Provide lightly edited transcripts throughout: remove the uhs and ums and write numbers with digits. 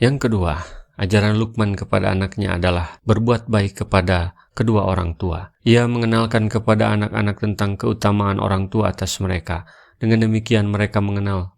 Yang kedua, ajaran Luqman kepada anaknya adalah berbuat baik kepada kedua orang tua. Ia mengenalkan kepada anak-anak tentang keutamaan orang tua atas mereka. Dengan demikian mereka mengenal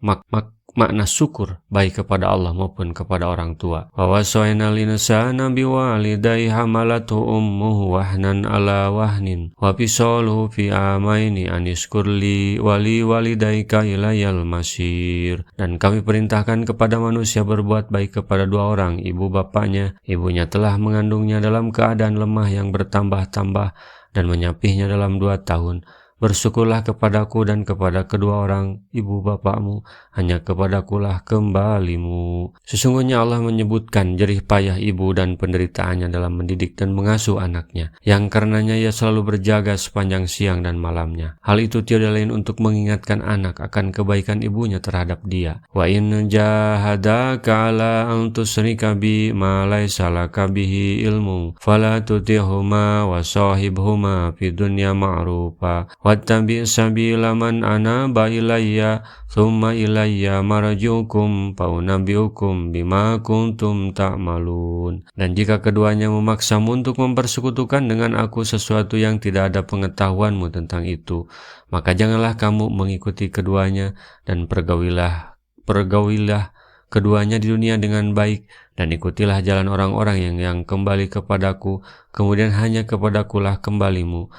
makna syukur baik kepada Allah maupun kepada orang tua. Wa wasainal insana biwalidayhi hamalathu ummuhu wahnan ala wahnin wa fisaluhu fi amaini anishkur li wali walidayka ilayal masir. Dan kami perintahkan kepada manusia berbuat baik kepada dua orang, ibu bapaknya. Ibunya telah mengandungnya dalam keadaan lemah yang bertambah-tambah dan menyapihnya dalam 2 tahun. Bersyukurlah kepadaku dan kepada kedua orang ibu bapakmu, hanya kepadakulah kembalimu. Sesungguhnya Allah menyebutkan jerih payah ibu dan penderitaannya dalam mendidik dan mengasuh anaknya, yang karenanya ia selalu berjaga sepanjang siang dan malamnya. Hal itu tiada lain untuk mengingatkan anak akan kebaikan ibunya terhadap dia. Wa in jahadaka ala an tusyrika bi ma laysa laka bihi ilmu fala tutihuma wa sahibhuma fid dunya ma'rufa wattabi' sabila man anaba ilayya thumma ilayya marji'ukum faunabbi'ukum bima kuntum ta'malun. Dan jika keduanya memaksamu untuk mempersekutukan dengan aku sesuatu yang tidak ada pengetahuanmu tentang itu, maka janganlah kamu mengikuti keduanya dan pergaulilah keduanya di dunia dengan baik, dan ikutilah jalan orang-orang yang kembali kepadaku, kemudian hanya kepadakulah kembalimu.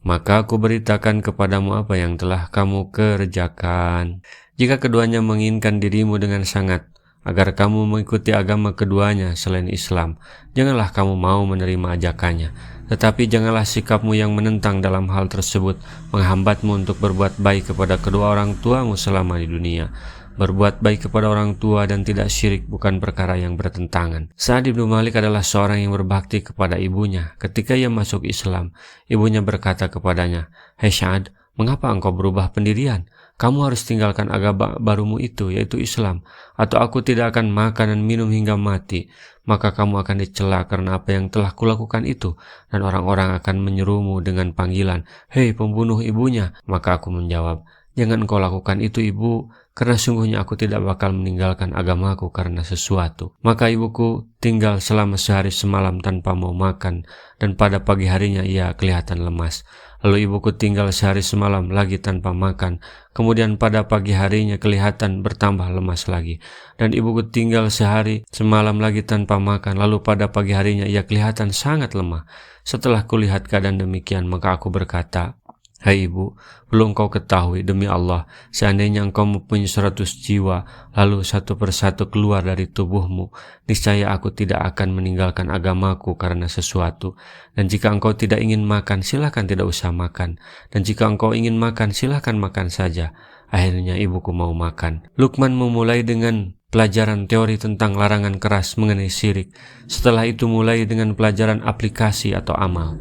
Maka aku beritakan kepadamu apa yang telah kamu kerjakan. Jika keduanya menginginkan dirimu dengan sangat, agar kamu mengikuti agama keduanya selain Islam, janganlah kamu mau menerima ajakannya. Tetapi janganlah sikapmu yang menentang dalam hal tersebut menghambatmu untuk berbuat baik kepada kedua orang tuamu selama di dunia. Berbuat baik kepada orang tua dan tidak syirik bukan perkara yang bertentangan. Sa'ad bin Malik adalah seorang yang berbakti kepada ibunya. Ketika ia masuk Islam, ibunya berkata kepadanya, "Hei Sa'ad, mengapa engkau berubah pendirian? Kamu harus tinggalkan agama barumu itu, yaitu Islam, atau aku tidak akan makan dan minum hingga mati. Maka kamu akan dicela karena apa yang telah kulakukan itu, dan orang-orang akan menyerumu dengan panggilan, 'Hei pembunuh ibunya.' Maka aku menjawab, 'Jangan engkau lakukan itu, ibu, karena sungguhnya aku tidak bakal meninggalkan agamaku karena sesuatu.' Maka ibuku tinggal selama sehari semalam tanpa mau makan, dan pada pagi harinya ia kelihatan lemas. Lalu ibuku tinggal sehari semalam lagi tanpa makan, kemudian pada pagi harinya kelihatan bertambah lemas lagi. Dan ibuku tinggal sehari semalam lagi tanpa makan, lalu pada pagi harinya ia kelihatan sangat lemah. Setelah kulihat keadaan demikian, maka aku berkata, 'Hai ibu, belum kau ketahui demi Allah, seandainya engkau mempunyai 100 jiwa, lalu satu persatu keluar dari tubuhmu, niscaya aku tidak akan meninggalkan agamaku karena sesuatu. Dan jika engkau tidak ingin makan, silakan tidak usah makan. Dan jika engkau ingin makan, silakan makan saja.' Akhirnya ibuku mau makan." Luqman memulai dengan pelajaran teori tentang larangan keras mengenai syirik. Setelah itu mulai dengan pelajaran aplikasi atau amal.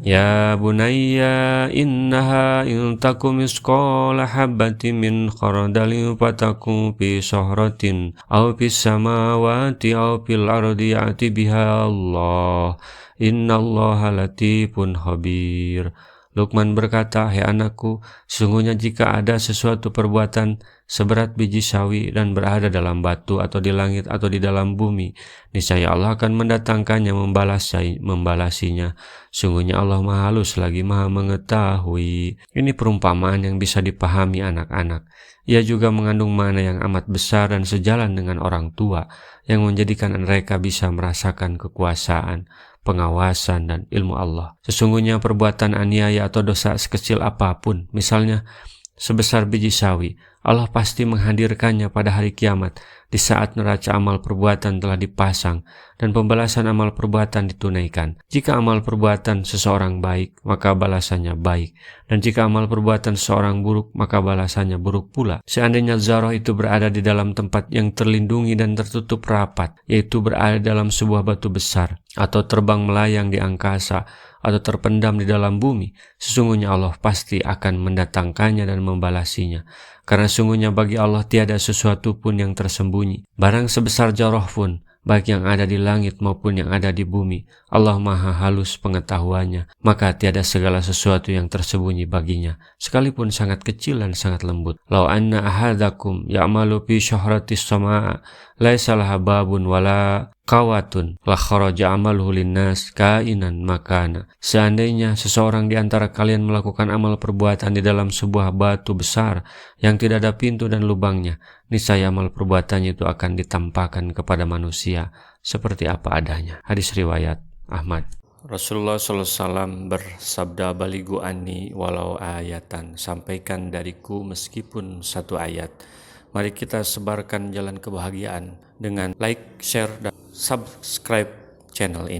"Ya bunayya innaha in takum misqala habbatin min khardalin fatakum fi sahratin aw fis samawati aw fil ardi ya'ti biha Allah innallaha latifun khabir." Luqman berkata, "Hai anakku, sesungguhnya jika ada sesuatu perbuatan seberat biji sawi dan berada dalam batu atau di langit atau di dalam bumi, niscaya Allah akan mendatangkannya membalasinya. Sungguhnya Allah Maha Halus lagi Maha Mengetahui." Ini perumpamaan yang bisa dipahami anak-anak. Ia juga mengandung makna yang amat besar dan sejalan dengan orang tua, yang menjadikan mereka bisa merasakan kekuasaan, pengawasan, dan ilmu Allah. Sesungguhnya perbuatan aniaya atau dosa sekecil apapun, misalnya sebesar biji sawi, Allah pasti menghadirkannya pada hari kiamat di saat neraca amal perbuatan telah dipasang dan pembalasan amal perbuatan ditunaikan. Jika amal perbuatan seseorang baik, maka balasannya baik, dan jika amal perbuatan seseorang buruk, maka balasannya buruk pula. Seandainya zarah itu berada di dalam tempat yang terlindungi dan tertutup rapat, yaitu berada dalam sebuah batu besar, atau terbang melayang di angkasa, atau terpendam di dalam bumi, sesungguhnya Allah pasti akan mendatangkannya dan membalasinya. Karena sungguhnya bagi Allah tiada sesuatu pun yang tersembunyi. Barang sebesar zarah pun, baik yang ada di langit maupun yang ada di bumi. Allah maha halus pengetahuannya, maka tiada segala sesuatu yang tersembunyi baginya, sekalipun sangat kecil dan sangat lembut. Lau anna ahadakum ya'malu fi syahratis samaa laisa laha babun wala kawatun la kharaja amaluhu linnas kainan makana. Seandainya seseorang di antara kalian melakukan amal perbuatan di dalam sebuah batu besar yang tidak ada pintu dan lubangnya, niscaya amal perbuatannya itu akan ditampakkan kepada manusia seperti apa adanya. Hadis riwayat Ahmad. Rasulullah SAW bersabda, baligu anni walau ayatan, sampaikan dariku meskipun satu ayat. Mari kita sebarkan jalan kebahagiaan dengan like, share, dan subscribe channel ini.